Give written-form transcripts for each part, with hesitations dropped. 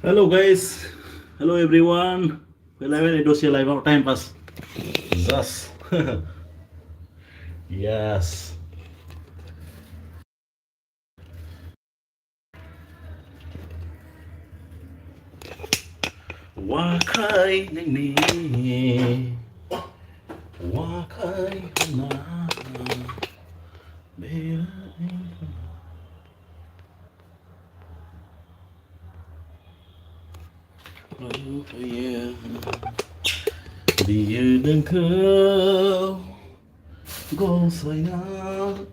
Hello guys, hello everyone. Kailangan Indonesia live ako time pass. Zas. Yes. Wakai nini, wakai hana, bela yeah. Dia dan kau, kau sayang.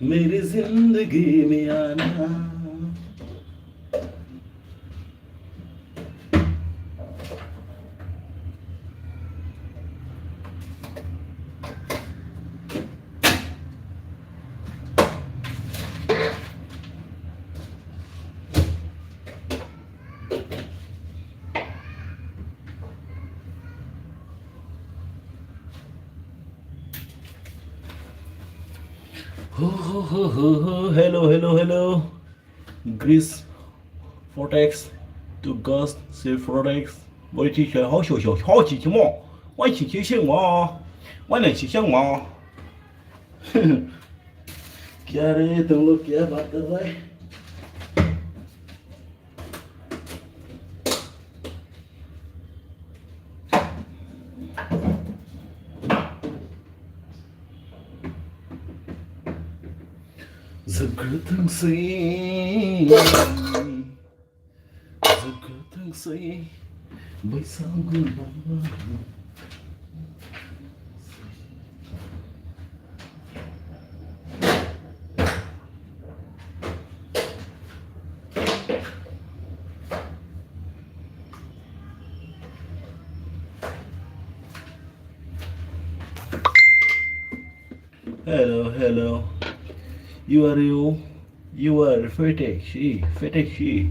मेरी जिंदगी में आना hello hello hello Greece Vortex to Ghost Sea Vortex 我的天好小小好几只猫我一起想我我能去想我 क्या रे तुम लोग क्या बात कर रहे हैं Zakatang say, zakatang say, bay sang gulbang. Hello, hello. You are you. You are fetish. Fetish.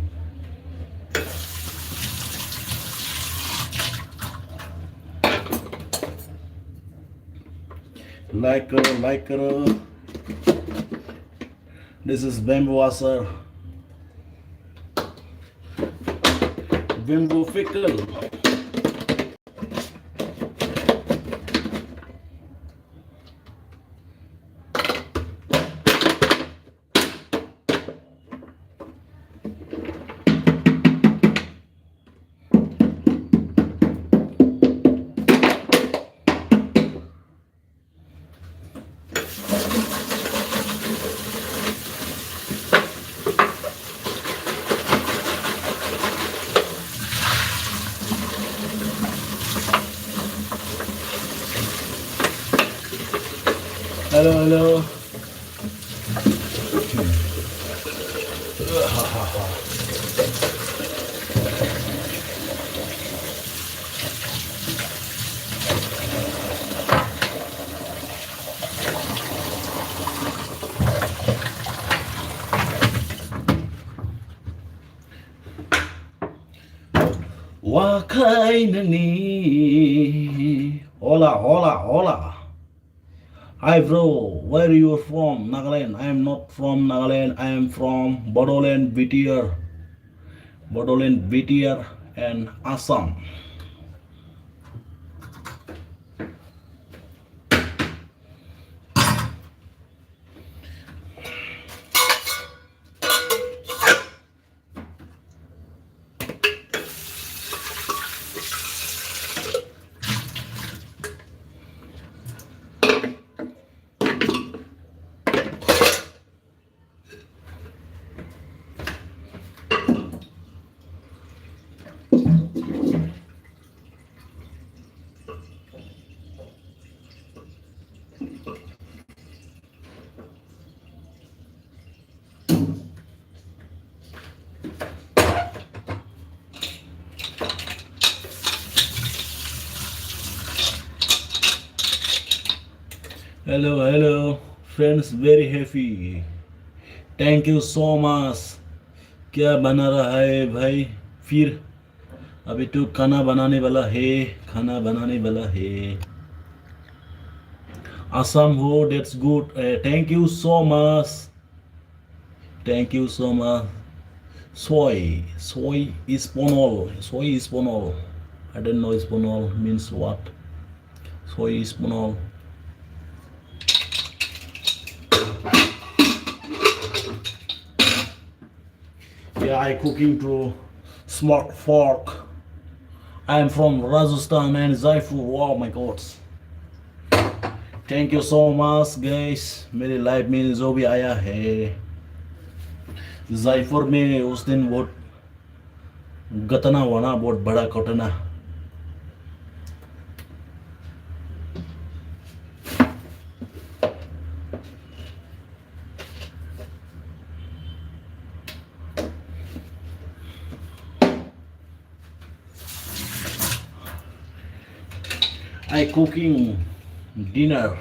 Like this is bamboo wasser. Bamboo fickle. Hello, hello. kainani. Hola, hola, hola. Hi bro, where you from? Nagaland. I am not from Nagaland. I am from Bodoland, BTR and Assam. Hello, friends, very happy. Thank you so much. क्या बना रहा है भाई? फिर अभी तो खाना बनाने वाला है, खाना बनाने वाला है. Assam ho, that's good. Thank you so much. Thank you so much. Soy is ponol. Soy is ponol. I don't know is ponol means what. Soy is ponol. Yeah, I cooking to smart fork. I am from Rajasthan and Jaipur. Wow, my God. Thank you so much, guys. मेरे life में जो भी आया है, जयपुर में उस दिन बहुत घटना हुआ ना, बहुत बड़ा घटना. I cooking dinner.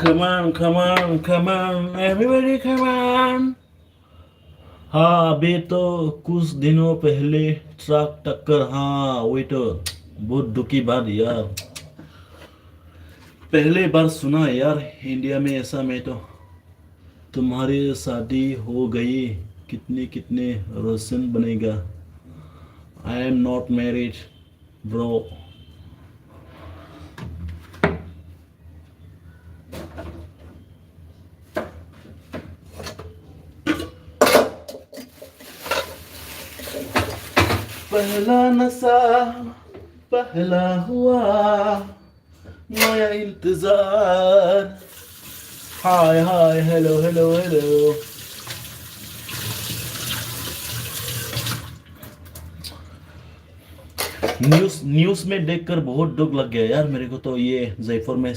Come on, everybody come on. हाँ अभी तो कुछ दिनों पहले ट्रक टक्कर. हाँ वही तो बहुत दुखी बात यार. पहले बार सुना यार इंडिया में ऐसा. में तो तुम्हारी शादी हो गई, कितने कितने रोशन बनेगा. I am not married bro. पहला नशा पहला हुआ नया इंतजार. Hi hi hello hello hello. News में देखकर बहुत दुख लग गया यार मेरे को तो. ये जयपुर में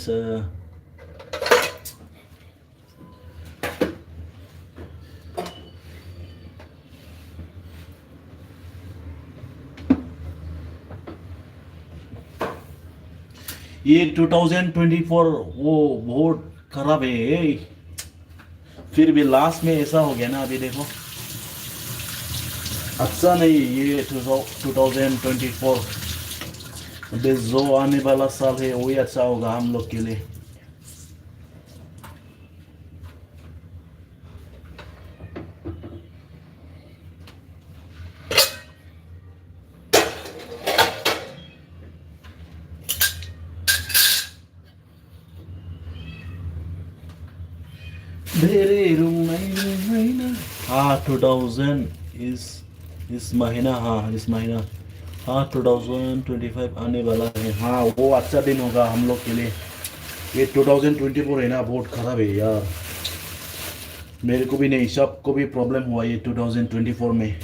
ये 2024 वो बहुत खराब है. फिर भी लास्ट में ऐसा हो गया ना. अभी देखो अच्छा नहीं ये 2024. अभी जो आने वाला साल है वही अच्छा होगा हम लोग के लिए. हाँ 2000 इस महीना. हाँ इस महीना. हाँ 2025 आने वाला है. हाँ वो अच्छा दिन होगा हम लोग के लिए. ये 2024 है ना बहुत खराब है यार. मेरे को भी नहीं, सबको भी प्रॉब्लम हुआ ये 2024 में.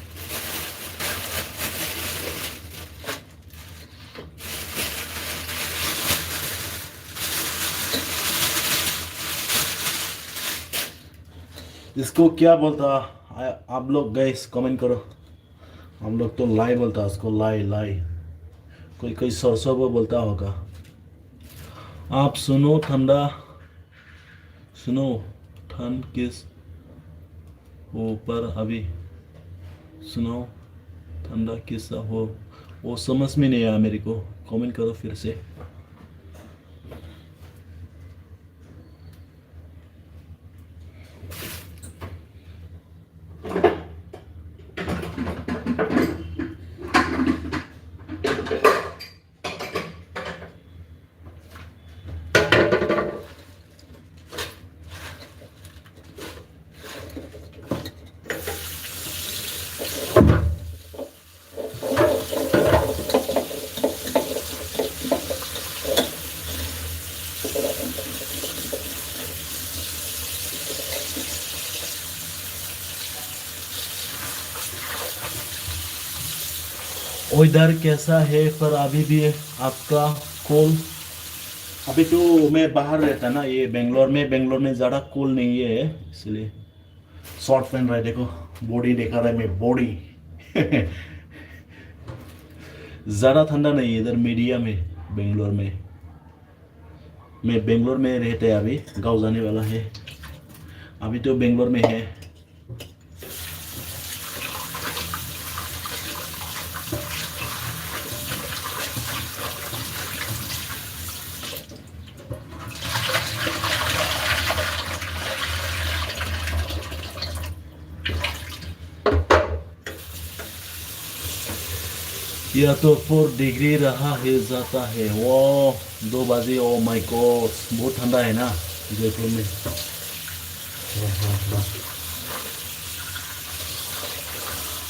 इसको क्या बोलता? आप लोग गैस कमेंट करो। हम लोग तो लाई बोलता इसको, लाई लाई। कोई कोई सरसों वो बोलता होगा। आप सुनो ठंडा, सुनो ठंड किस ऊपर अभी, सुनो ठंडा किस्सा हो। वो समझ में नहीं आया मेरे को, कमेंट करो फिर से। वेदर कैसा है पर अभी भी आपका कॉल? अभी तो मैं बाहर रहता ना, ये बेंगलोर में ज़्यादा कूल नहीं है, इसलिए शॉर्ट पहन रहा है। देखो बॉडी देखा रहा है मैं, बॉडी ज़्यादा ठंडा नहीं है इधर, मीडियम है बेंगलोर में। मैं बेंगलोर में रहते हैं, अभी गाँव जाने वाला है। अभी तो बेंगलोर में है। यह तो 4 डिग्री रहा है, जाता है वो 2 बजे। ओ माय गॉड, बहुत ठंडा है ना जयपुर में।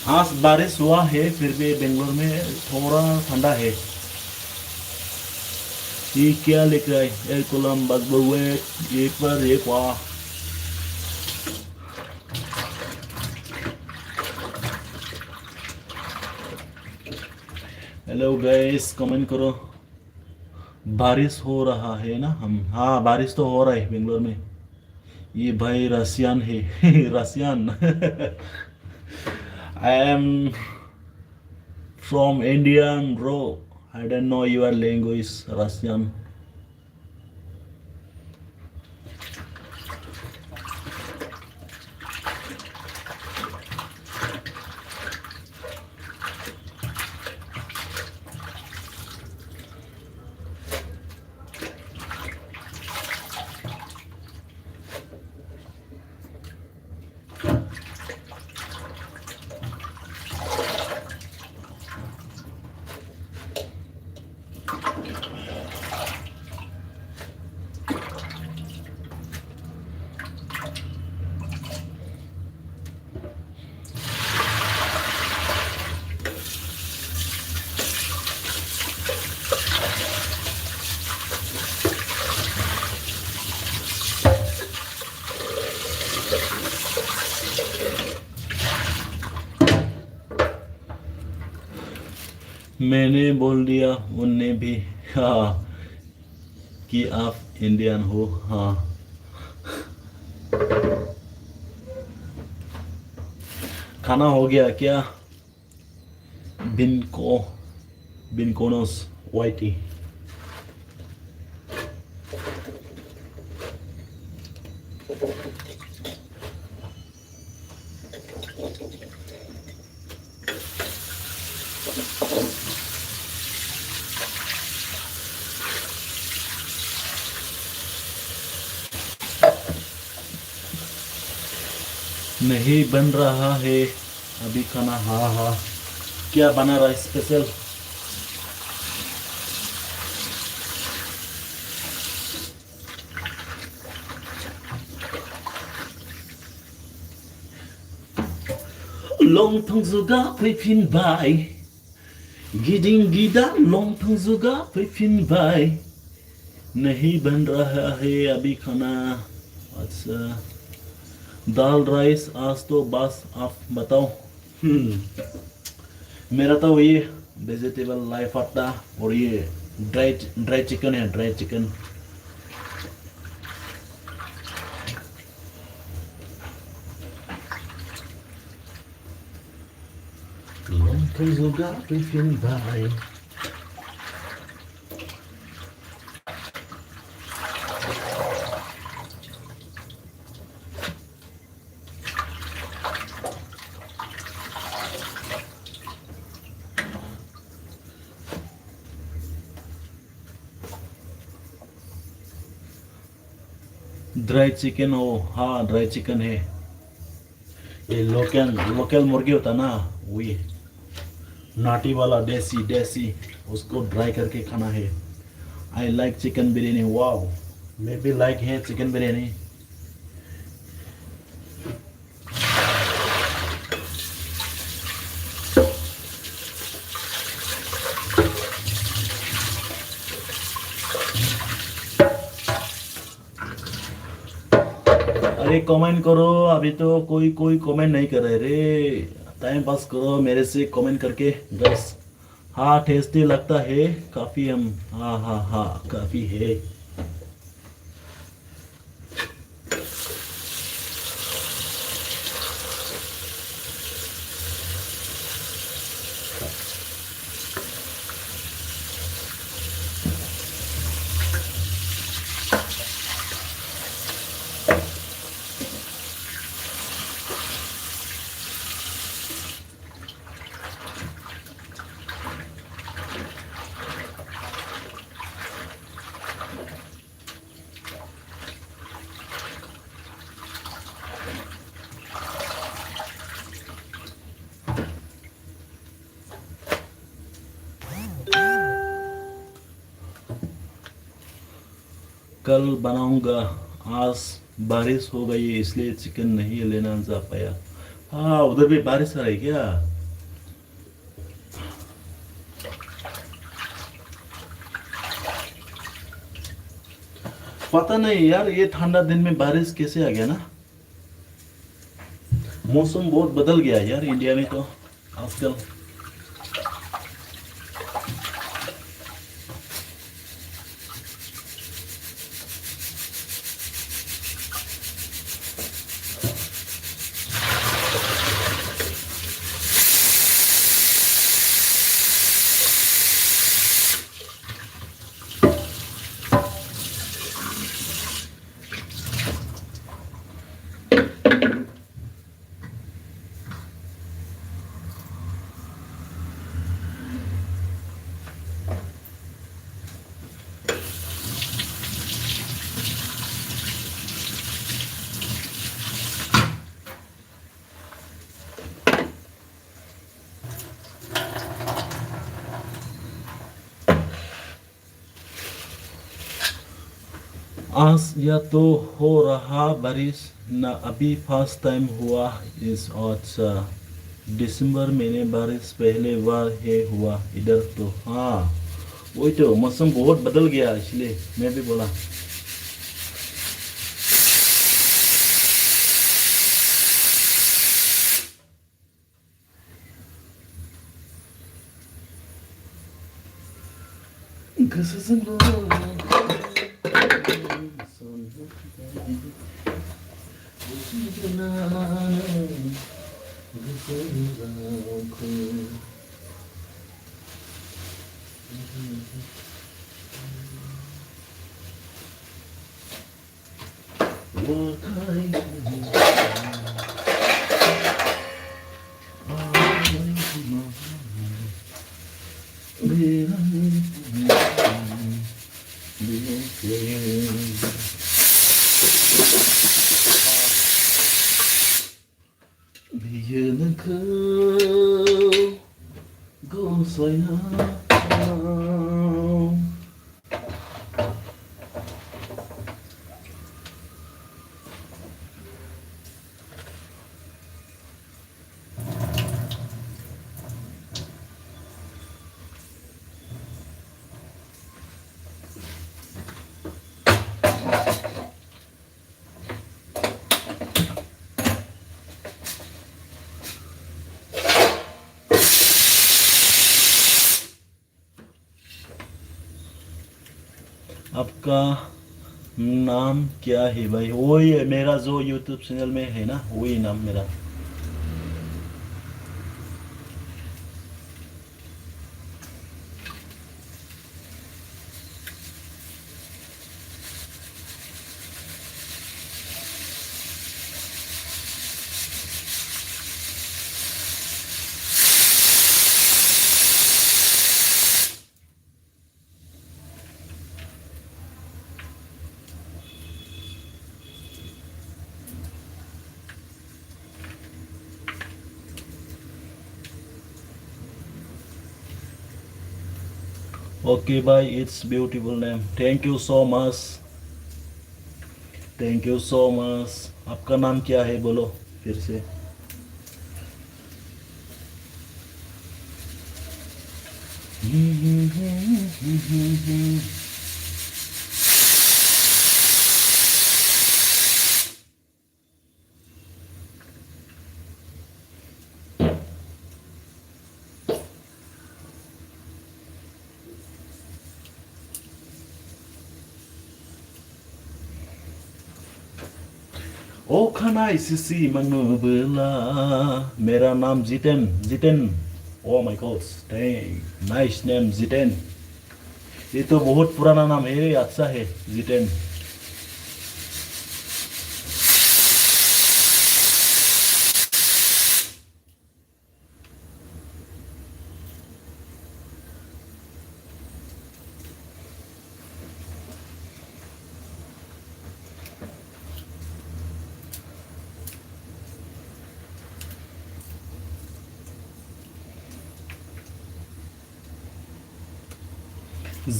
आज बारिश हुआ है, फिर भी बेंगलोर में थोड़ा ठंडा है। ये क्या लिख रहा है? कोलम्बस बउए ये पर एक वाह। हेलो गाइस, कमेंट करो। बारिश हो रहा है ना हम? हाँ बारिश तो हो रहा है बेंगलोर में। ये भाई रसियन है Russian I am from Indian bro, I don't know your language Russian. मैंने बोल दिया उनने भी, हाँ, कि आप इंडियन हो। हाँ खाना हो गया क्या? बिनको बिनकोनोस वाइटी। नहीं बन रहा है अभी खाना। हाँ हाँ, क्या बना रहा है स्पेशल? लंथं जुगा फैफिनबाय, गिदिं गिदा लंथं जुगा फैफिनबाय। नहीं बन रहा है अभी खाना। अच्छा, दाल राइस आज तो बस, आप बताओ। मेरा तो ये वेजिटेबल लाइफ आता, और ये ड्राई चिकन है, dry chicken. Kein sogar Griffin bei. Dry chicken हो, हाँ ड्राई चिकन है। ये लोकल लोकल मुर्गी होता ना, वही नाटी वाला देसी देसी, उसको ड्राई करके खाना है। I like chicken biryani. Wow, मैं भी लाइक है चिकन बिरयानी। अरे कमेंट करो, अभी तो कोई कोई कमेंट नहीं कर रहे रे। टाइम पास करो मेरे से कमेंट करके बस। हाँ टेस्टी लगता है काफी हम, हाँ हाँ हाँ काफी है। कल बनाऊंगा, आज बारिश हो गई इसलिए चिकन नहीं लेना जा पाया। हाँ उधर भी बारिश आ रही क्या? पता नहीं यार, ये ठंडा दिन में बारिश कैसे आ गया ना। मौसम बहुत बदल गया यार इंडिया में तो आजकल। आज या तो हो रहा बारिश ना, अभी फर्स्ट टाइम हुआ इस। अच्छा दिसंबर महीने बारिश पहले बार है हुआ इधर तो। हाँ वही तो, मौसम बहुत बदल गया इसलिए मैं भी बोला। आपका नाम क्या है भाई? वही है मेरा जो यूट्यूब चैनल में है ना, वही नाम मेरा। Okay, bye. It's beautiful name. Thank you so much. Thank you so much. आपका नाम क्या है बोलो फिर से. ओ खाना इसी मनोबला. मेरा नाम जितेन. जितेन. ओ my God. Nice name Jiten. ये तो बहुत पुराना नाम है. अच्छा है जितेन.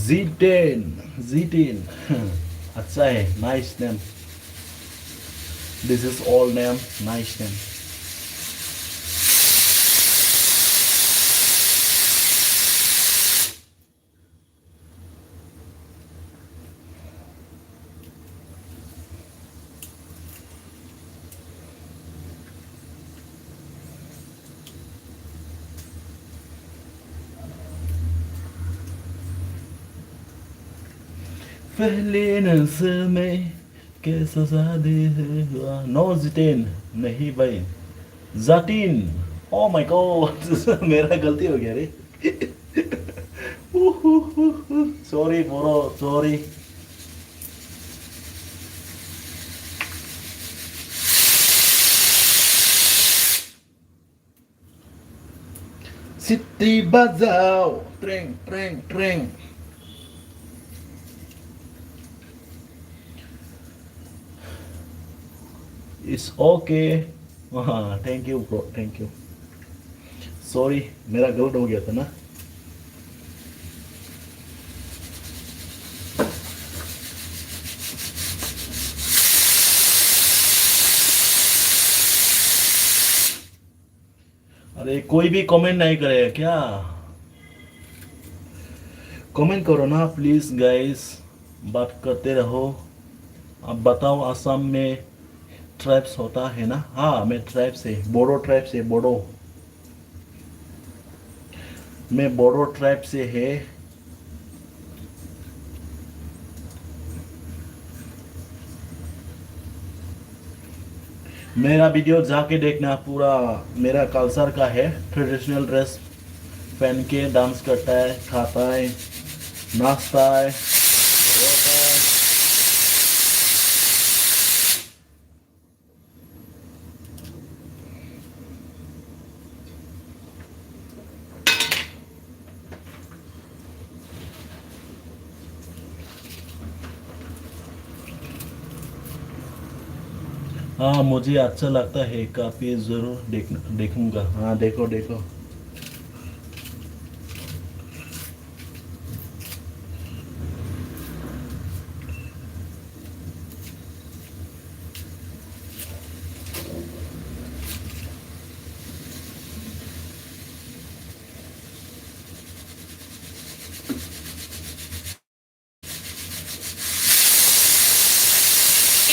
जितेन. जितेन. अच्छा है. Nice name. This is all name. Nice name. पहले नजर में कैसा शादी हुआ. नो जितेन नहीं भाई. जातीन. Oh my God. मेरा गलती हो गया रे. Sorry bro. सॉरी. सिटी बजाओ. ट्रेंग ट्रेंग ट्रेंग. It's okay. हाँ thank you bro. Thank you. Sorry मेरा गलत हो गया था ना. अरे कोई भी कमेंट नहीं करेगा क्या. कमेंट करो ना प्लीज गाइस. बात करते रहो. अब बताओ असम में ट्राइब्स होता है ना. हाँ मैं ट्राइब से बोडो ट्राइब से. बोडो. मैं बोडो ट्राइब से है. मेरा वीडियो जाके देखना. पूरा मेरा कल्चर का है. ट्रेडिशनल ड्रेस पहन के डांस करता है. खाता है. नाचता है. रोता है. हाँ मुझे अच्छा लगता है. काफी जरूर देखूंगा. हाँ देखो देखो.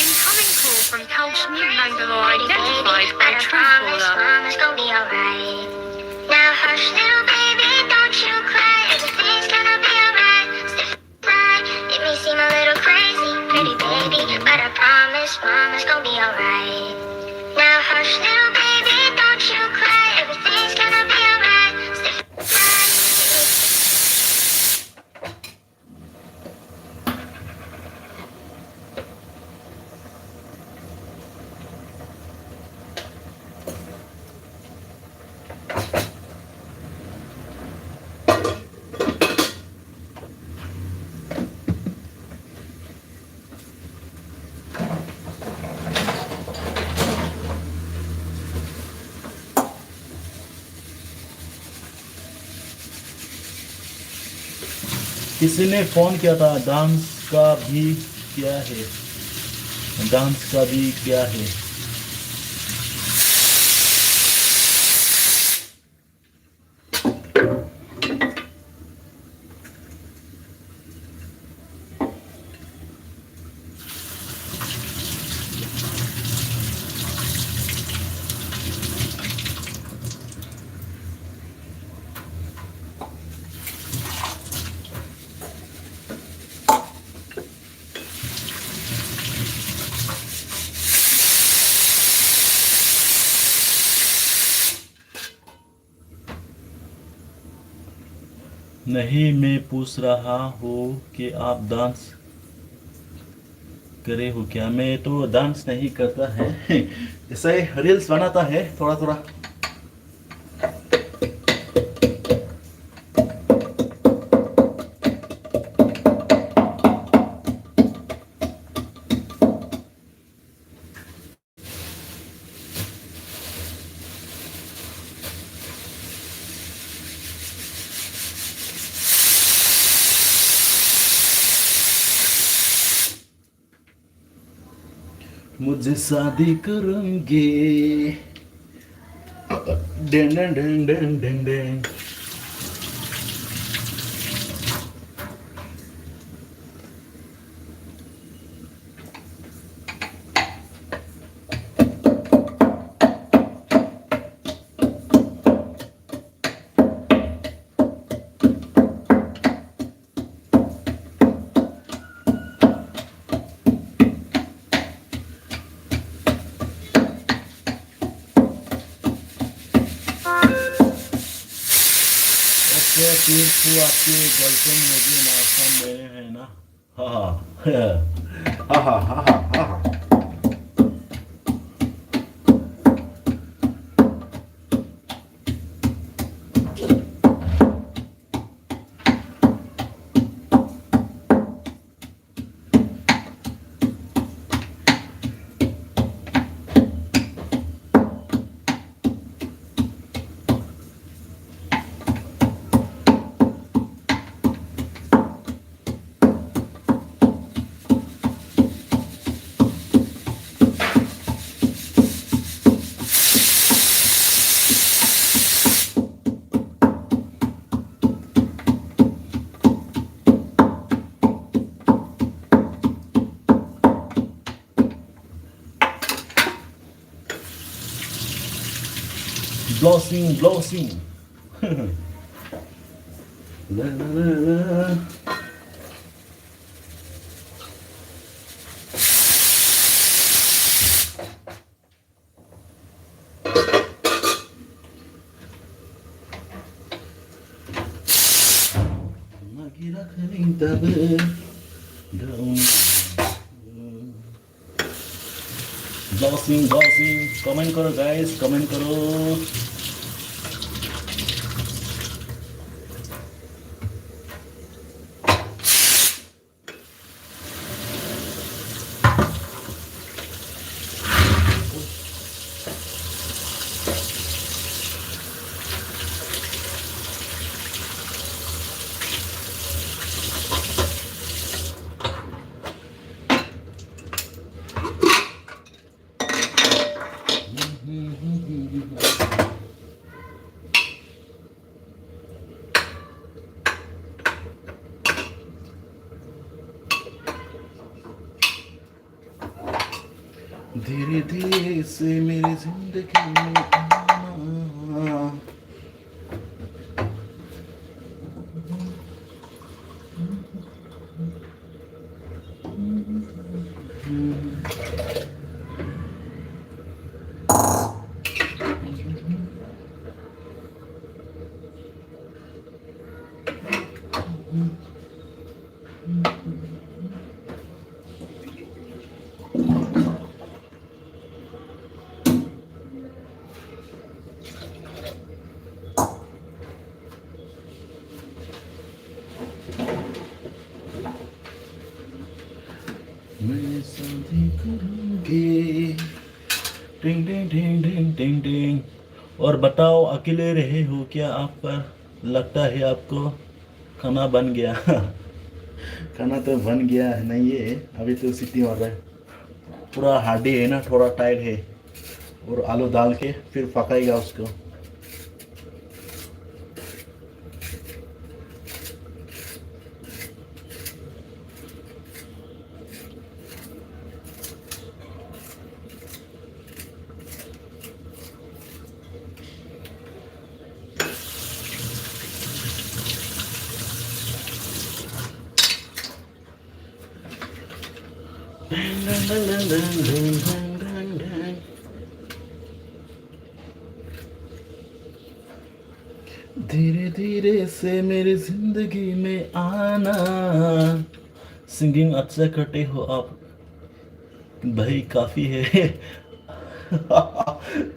Incoming call from Kalshmi Bangalore identified by Truecaller. Mama's gonna be alright. Now hush, little baby, don't you cry. Everything's gonna be alright. Stiff right, it may seem a little crazy, pretty baby, but I promise Mama's gonna be alright. Now hush, little baby, don't you cry. Everything's gonna be alright. Stiff किसी ने phone किया था, dance का भी क्या है, dance का भी क्या है। नहीं, मैं पूछ रहा हूँ कि आप डांस करे हो क्या। मैं तो डांस नहीं करता है ऐसा ही रील्स बनाता है थोड़ा थोड़ा। मुझे शादी करेंगे, डें डें डें डें डें डें। ओके, फिर तो आपकी गर्लफ्रेंड होगी ना, सब मेरे हैं ना। हाँ हाँ हाँ हाँ हाँ हाँ हाँ। Blossing, blossing. La la la la. Lagi rakning tabe daun. Blossing, blossing. Comment करो guys, comment करो. धीरे धीरे से मेरी जिंदगी में आना। मैं शादी करूंगी। टिंग टिंग टिंग टिंग टिंग टिंग। और बताओ, अकेले रहे हो क्या आप? पर लगता है आपको खाना बन गया। खाना तो बन गया है नहीं है, अभी तो सीटी मार रहा है। पूरा हार्डी है ना, थोड़ा टाइट है। और आलू डाल के फिर पकाएगा उसको। धीरे धीरे से मेरी जिंदगी में आना। सिंगिंग अच्छा करते हो आप भाई, काफी है।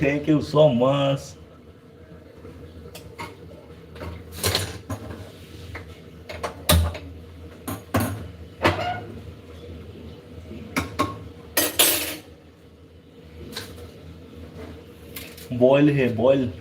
Thank you so much. Boil है बॉयल।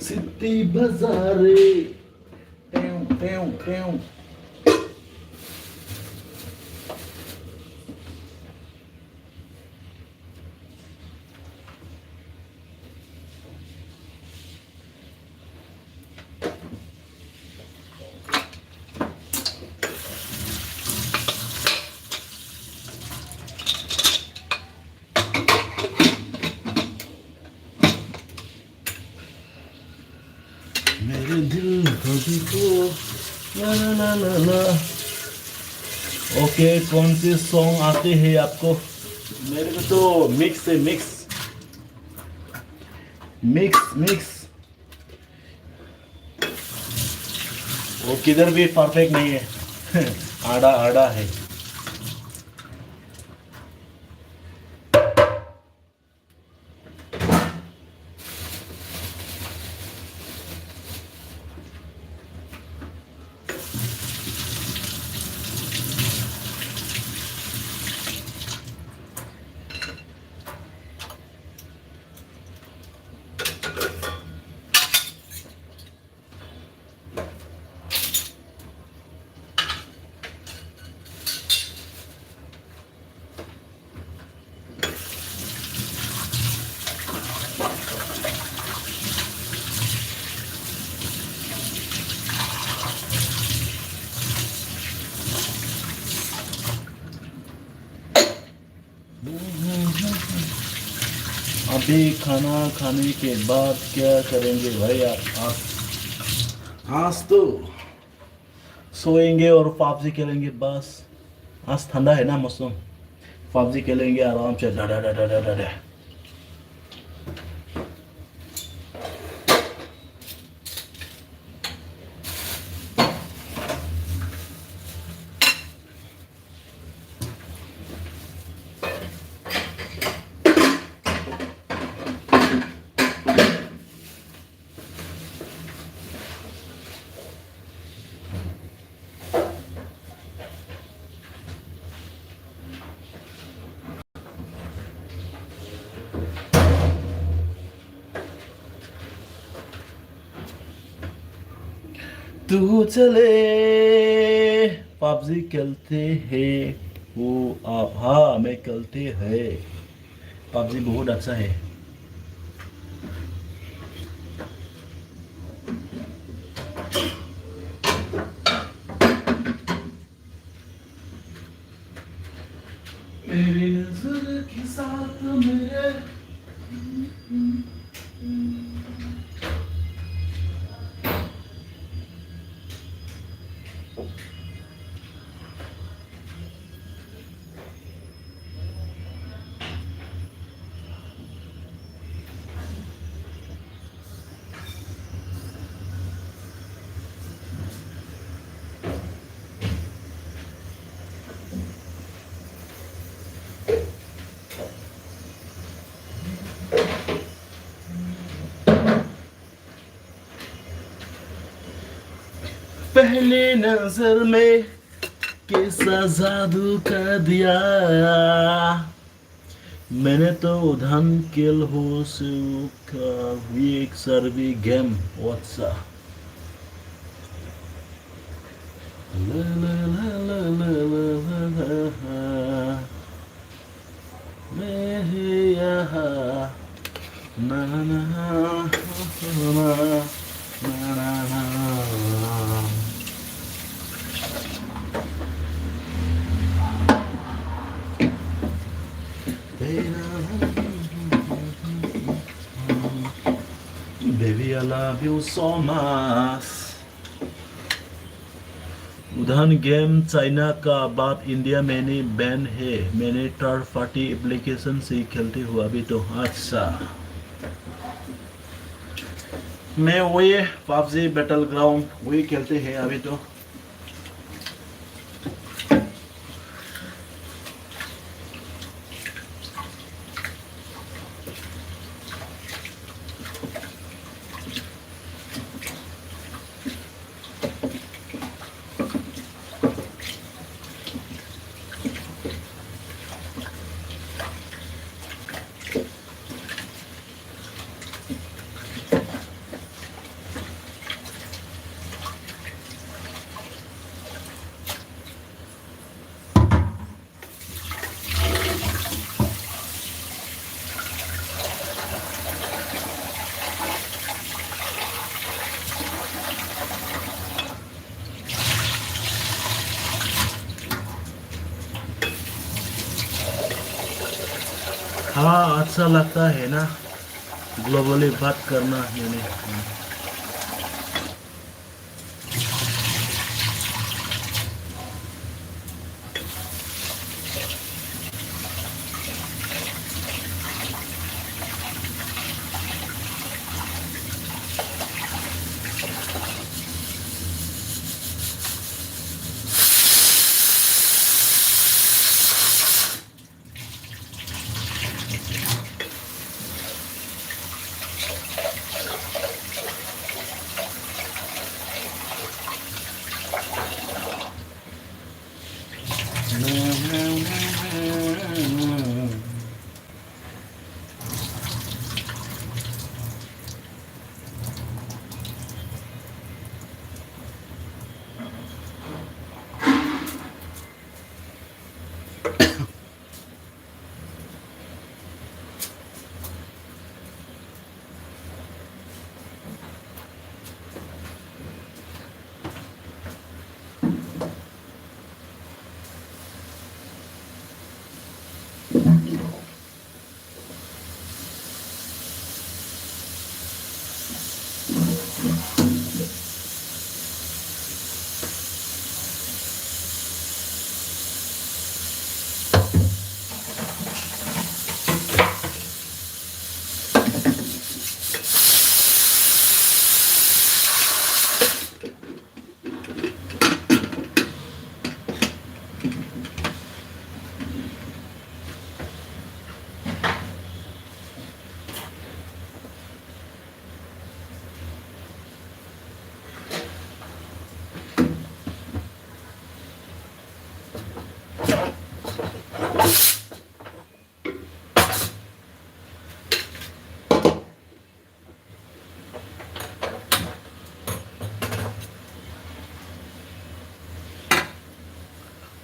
सिटी बाजारे टेऊ टेऊ टेऊ। मेरे दिल कभी को ना ना ना ना ना। ओके, कौन से सॉन्ग आते हैं आपको? मेरे को तो मिक्स है, मिक्स मिक्स मिक्स। वो किधर भी परफेक्ट नहीं है। आड़ा आड़ा है। अभी खाना खाने के बाद क्या करेंगे भाई आप? आज तो सोएंगे और पबजी खेलेंगे बस। आज ठंडा है ना मौसम, पबजी खेलेंगे आराम से। डा डा डा डा डा डा। तू चले पबजी खेलते हैं वो आप? हाँ मैं खेलते हैं, पबजी बहुत अच्छा है। मेरी नजर के साथ मेरे पहली नजर में कैसा जादू कर दिया मैंने तो उधान केल हो का वीक सर्वी game WhatsApp la la la la la la la la mehiya na na na na na na baby I love you so much उधान गेम चाइना का बाद इंडिया में नहीं बैन है मैंने थर्ड पार्टी एप्लीकेशन से खेलते हुआ अभी तो अच्छा मैं वही पबजी बैटल ग्राउंड वही खेलते हैं अभी तो हाँ अच्छा लगता है ना ग्लोबली बात करना यानी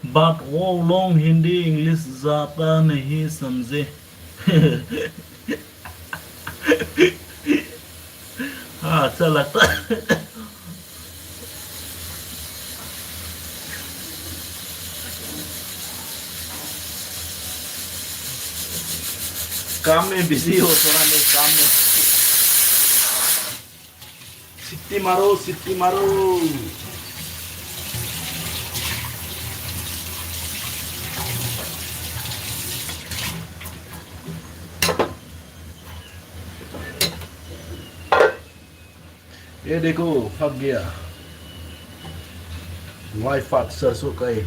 बात वो लोग हिंदी इंग्लिश ज्यादा नहीं समझे हाँ अच्छा लगता है काम में बिजी हो थोड़ा मैं काम में सिट्टी मारो ये देखो फट गया वाईफाई सरसों का है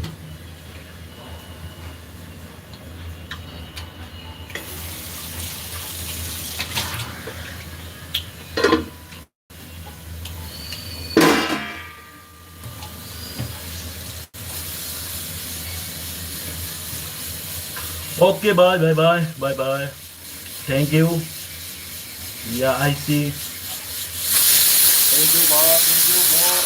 Okay, bye, bye, bye, bye, bye. Thank you. Yeah, I see. Thank you, bye. Thank you, bye.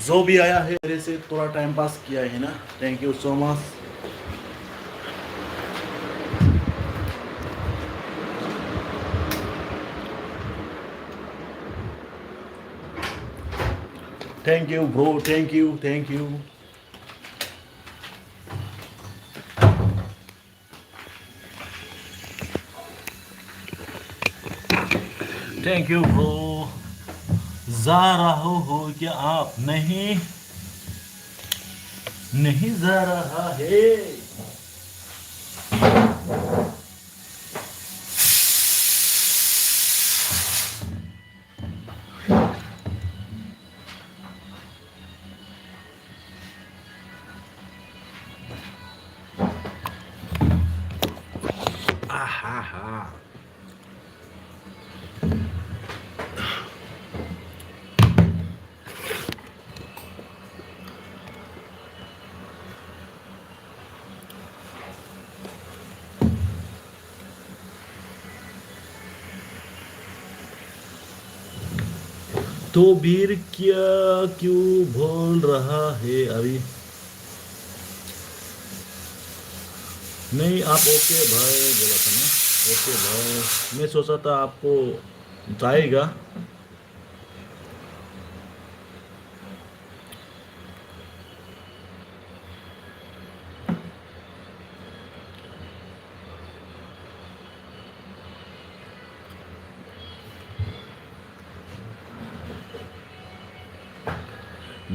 जो भी आया है मेरे से थोड़ा टाइम पास किया है ना, thank you so much. Thank you, bro. Thank you. Thank you. Thank you, bro. जा रहा हो क्या आप? नहीं, नहीं जा रहा है. आहा. तो वीर क्या क्यों बोल रहा है अभी? नहीं, आप ओके भाई बोला था ना. ओके भाई, मैं सोचा था आपको जाएगा.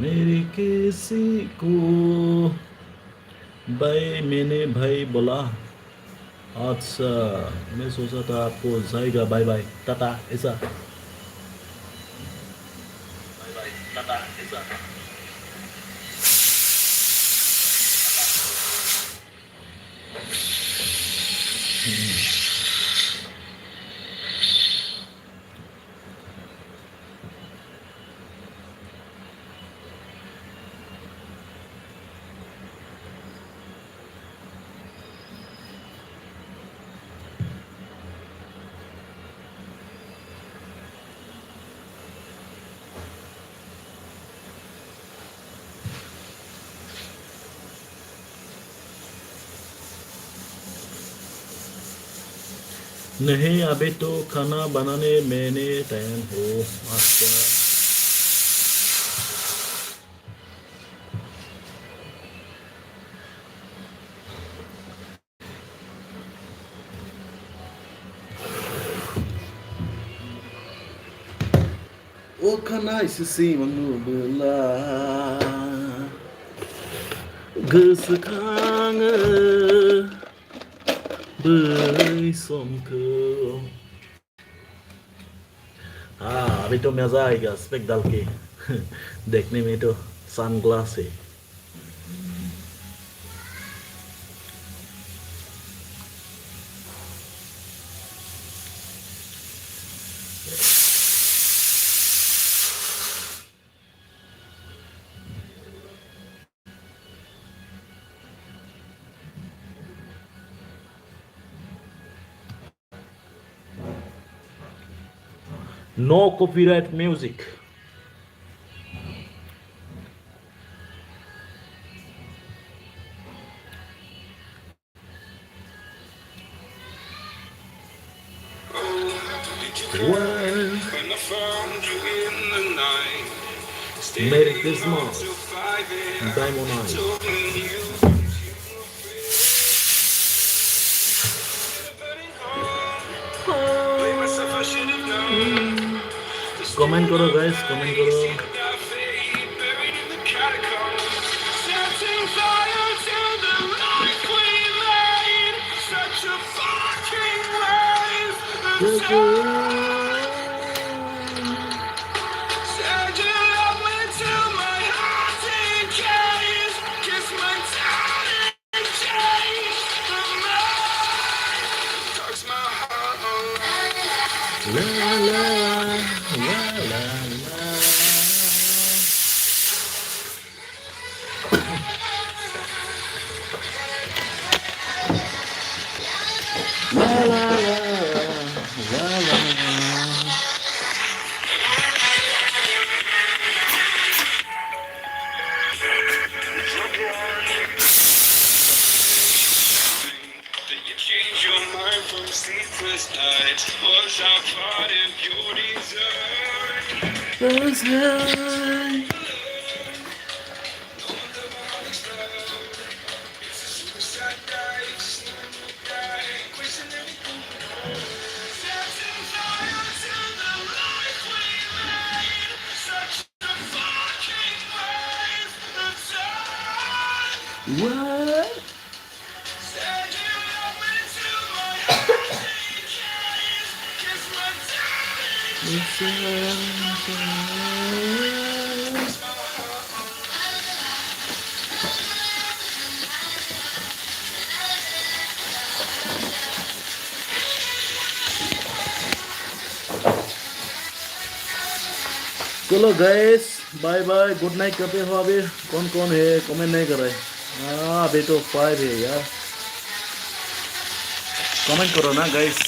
मेरे किसी को भाई मैंने भाई बोला. अच्छा, मैं सोचा था आपको जाएगा. बाय बाय, टाटा, ऐसा. बाय बाय, टाटा, ऐसा. नहीं, अभी तो खाना बनाने मैंने टाइम हो. अच्छा, o खाना इसी mengubelah kesekangan bersomke. हाँ, अभी तो मजा आएगा स्पेक डाल के. देखने में तो सनग्लास है. No copyright music. When I found you in the night, Merry Christmas, Diamond Eye. Comment करो गाइस, कमेंट करो. La la la la la. Change your mind from sleepless nights. Was I part of your desire? Was I? What? चलो guys bye bye good night करते हो अभी कौन कौन है comment नहीं कर रहे हाँ अभी तो 5 है यार कमेंट करो ना गैस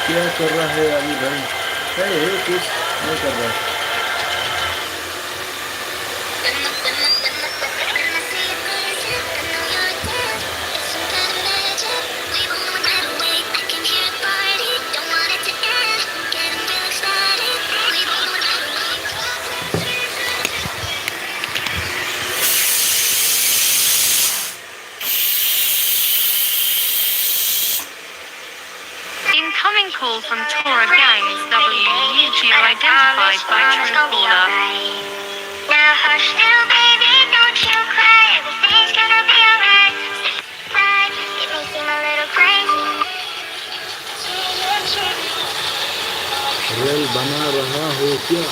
क्या कर रहा है अभी भाई है कुछ नहीं कर रहा Incoming call from Tora Gangs WUG identified by Truecaller. Now hush, little baby, don't you cry. Everything's gonna be alright. Right, it may seem a little crazy. Rail बना रहा हो क्या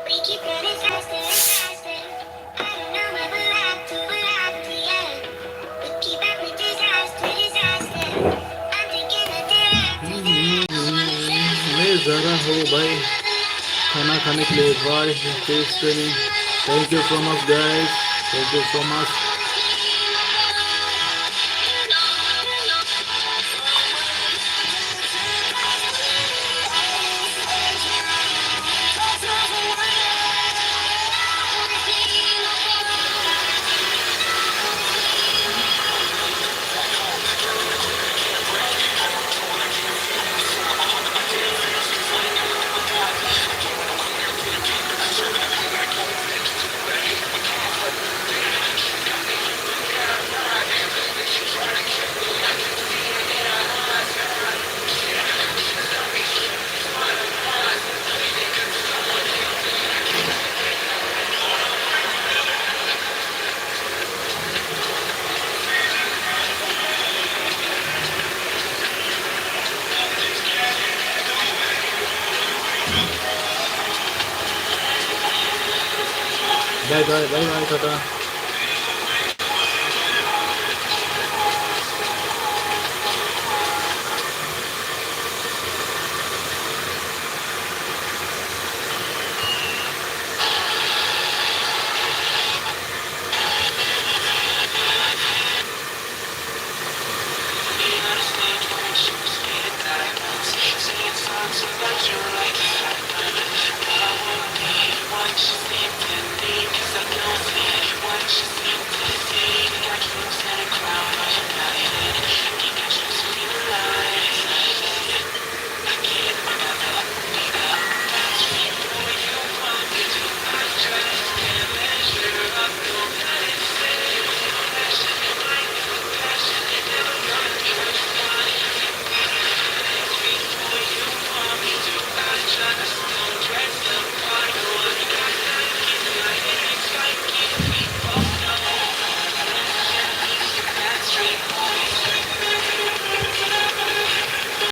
We keep running faster and faster. I don't know where we're after, yeah. We keep up with disaster, disaster. I'm thinking that they're after. मैं ज़रा हो भाई खाना खाने के लिए bye test training thank you so much guys thank you so much 拜拜拜拜，大家。